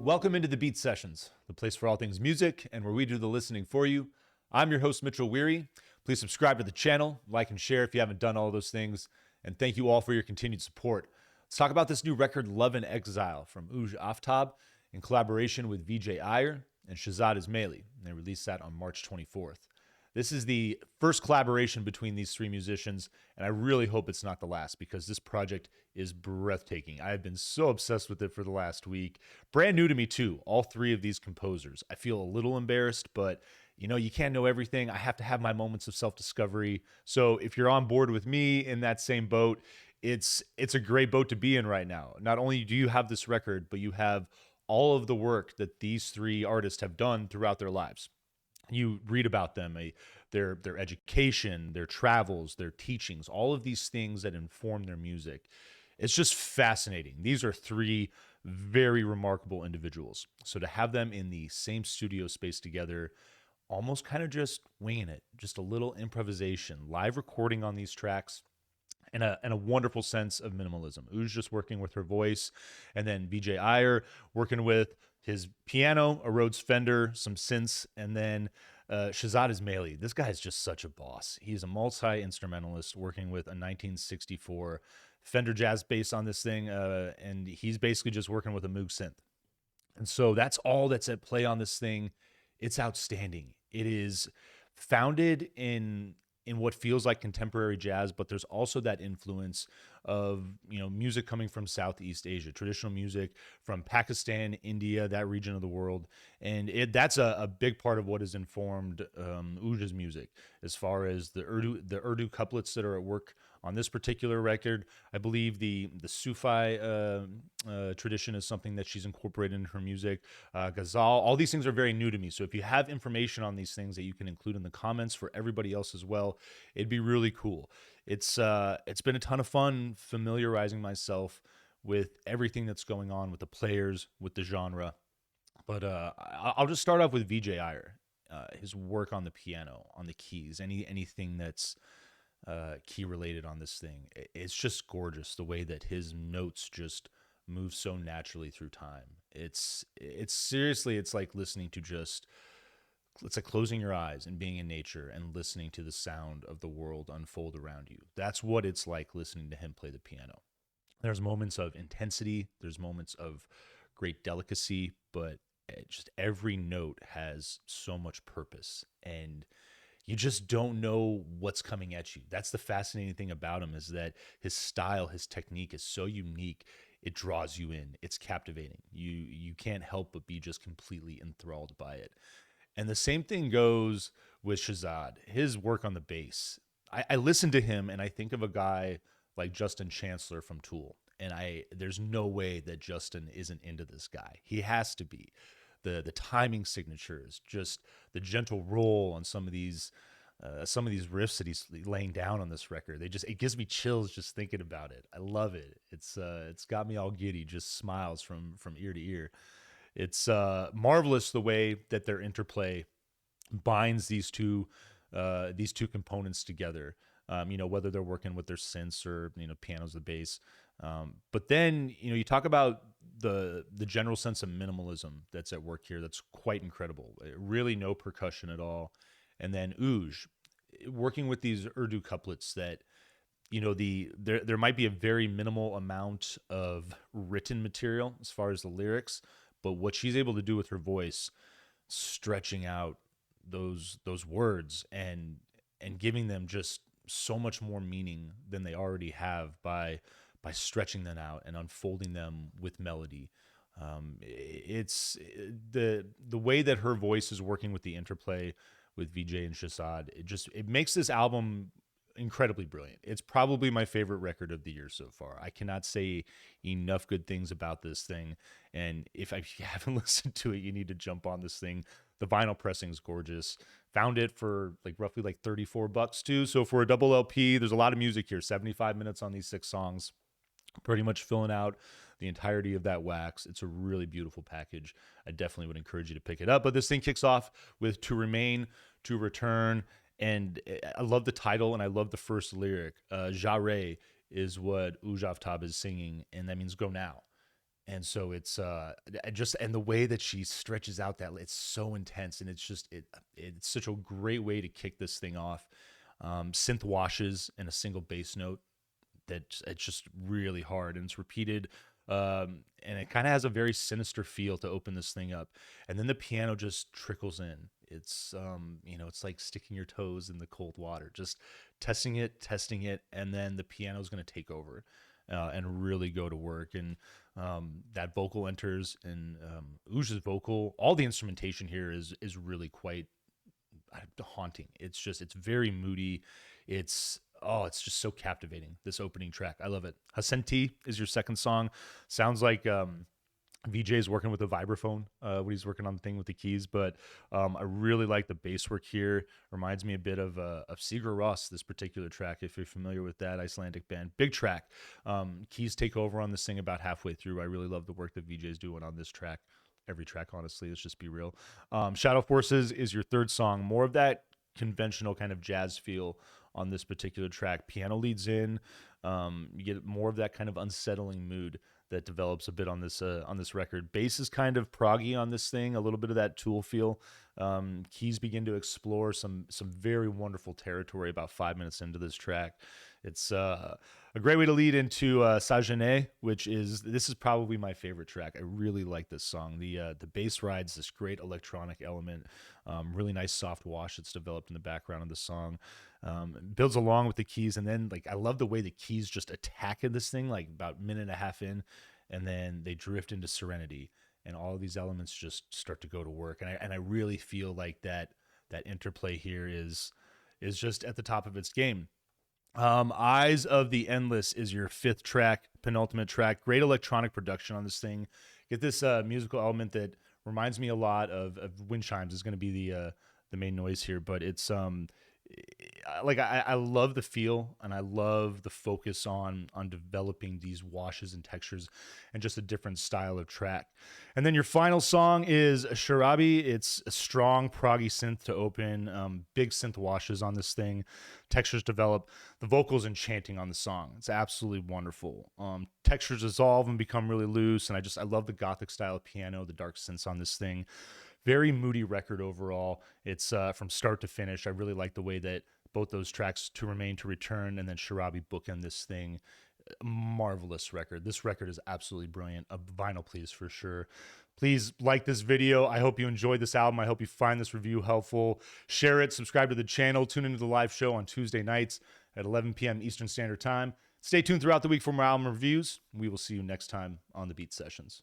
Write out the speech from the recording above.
Welcome into the Beat Sessions, the place for all things music and where we do the listening for you. I'm your host, Mitchell Weary. Please subscribe to the channel, like and share if you haven't done all those things, and thank you all for your continued support. Let's talk about this new record, Love in Exile, from Arooj Aftab in collaboration with Vijay Iyer and Shahzad Ismaily. They released that on March 24th. This is the first collaboration between these three musicians, and I really hope it's not the last because this project is breathtaking. I have been so obsessed with it for the last week. Brand new to me too, all three of these composers. I feel a little embarrassed, but you can't know everything. I have to have my moments of self-discovery. So if you're on board with me in that same boat, it's a great boat to be in right now. Not only do you have this record, but you have all of the work that these three artists have done throughout their lives. You read about them, their education, their travels, their teachings, all of these things that inform their music. It's just fascinating. These are three very remarkable individuals. So to have them in the same studio space together, almost kind of just winging it, just a little improvisation, live recording on these tracks, and a wonderful sense of minimalism. Who's just working with her voice, and then Vijay Iyer working with his piano, a Rhodes Fender, some synths, and then Shahzad Ismaily. This guy is just such a boss. He's a multi-instrumentalist working with a 1964 Fender jazz bass on this thing, and he's basically just working with a Moog synth. And so that's all that's at play on this thing. It's outstanding. It is founded in what feels like contemporary jazz, but there's also that influence of music coming from Southeast Asia, traditional music from Pakistan, India, that region of the world, and that's a big part of what has informed Arooj's music, as far as the Urdu couplets that are at work on this particular record. I believe the Sufi tradition is something that she's incorporated in her music. Ghazal, all these things are very new to me. So if you have information on these things that you can include in the comments for everybody else as well, it'd be really cool. It's been a ton of fun familiarizing myself with everything that's going on with the players, with the genre. But I'll just start off with Vijay Iyer, his work on the piano, on the keys, anything that's key related on this thing. It's just gorgeous the way that his notes just move so naturally through time. It's seriously, it's like listening to it's like closing your eyes and being in nature and listening to the sound of the world unfold around you. That's what it's like listening to him play the piano. There's moments of intensity, there's moments of great delicacy, but just every note has so much purpose, and you just don't know what's coming at you. That's the fascinating thing about him, is that his style, his technique is so unique. It draws you in. It's captivating. You can't help but be just completely enthralled by it. And the same thing goes with Shahzad. His work on the bass. I listen to him and I think of a guy like Justin Chancellor from Tool. And there's no way that Justin isn't into this guy. He has to be. The timing signatures, just the gentle roll on some of these riffs that he's laying down on this record. It gives me chills just thinking about it. I love it. It's got me all giddy, just smiles from ear to ear. It's marvelous the way that their interplay binds these two components together. Whether they're working with their synths or pianos, the bass. But then you talk about the general sense of minimalism that's at work here. That's quite incredible. Really no percussion at all. And then Arooj working with these Urdu couplets that there might be a very minimal amount of written material as far as the lyrics, but what she's able to do with her voice, stretching out those words and giving them just so much more meaning than they already have by stretching them out and unfolding them with melody. It's the way that her voice is working with the interplay with Vijay and Shahzad. It makes this album incredibly brilliant. It's probably my favorite record of the year so far. I cannot say enough good things about this thing. And if you haven't listened to it, you need to jump on this thing. The vinyl pressing is gorgeous. Found it for roughly $34 too. So for a double LP, there's a lot of music here. 75 minutes on these 6 songs. Pretty much filling out the entirety of that wax. It's a really beautiful package. I definitely would encourage you to pick it up. But this thing kicks off with "To Remain, to Return," and I love the title and I love the first lyric. Jare is what Arooj Aftab is singing, and that means go now. And so it's just, and the way that she stretches out that, it's so intense, and it's such a great way to kick this thing off. Synth washes and a single bass note that it's just really hard, and it's repeated, and it kind of has a very sinister feel to open this thing up, and then the piano just trickles in. It's it's like sticking your toes in the cold water, just testing it, and then the piano is going to take over, and really go to work. And that vocal enters, and Ooj's vocal, all the instrumentation here is really quite haunting. It's very moody. It's just so captivating, this opening track. I love it. Hasenti is your second song. Sounds like Vijay is working with a vibraphone when he's working on the thing with the keys, but I really like the bass work here. Reminds me a bit of Sigur Rós, this particular track, if you're familiar with that Icelandic band. Big track. Keys take over on this thing about halfway through. I really love the work that Vijay is doing on this track. Every track, honestly, let's just be real. Shadow Forces is your third song. More of that conventional kind of jazz feel on this particular track. Piano leads in. You get more of that kind of unsettling mood that develops a bit on this record. Bass is kind of proggy on this thing, a little bit of that Tool feel. Keys begin to explore some very wonderful territory about 5 minutes into this track. It's a great way to lead into Sajane, this is probably my favorite track. I really like this song. The bass rides this great electronic element, really nice soft wash that's developed in the background of the song. Builds along with the keys, and then I love the way the keys just attack in this thing, like about a minute and a half in, and then they drift into Serenity, and all of these elements just start to go to work. And I really feel like that interplay here is just at the top of its game. Eyes of the Endless is your fifth track, penultimate track. Great electronic production on this thing. Get this musical element that reminds me a lot of wind chimes is going to be the main noise here, but it's I love the feel, and I love the focus on developing these washes and textures and just a different style of track. And then your final song is Sharabi. It's a strong proggy synth to open, big synth washes on this thing, textures develop. The vocals enchanting on the song. It's absolutely wonderful. Textures dissolve and become really loose, and I love the gothic style of piano, the dark synths on this thing. Very moody record overall. It's from start to finish. I really like the way that both those tracks, To Remain, To Return, and then Sharabi, bookend this thing. Marvelous record. This record is absolutely brilliant. A vinyl, please, for sure. Please like this video. I hope you enjoyed this album. I hope you find this review helpful. Share it. Subscribe to the channel. Tune into the live show on Tuesday nights at 11 p.m. Eastern Standard Time. Stay tuned throughout the week for more album reviews. We will see you next time on the Beat Sessions.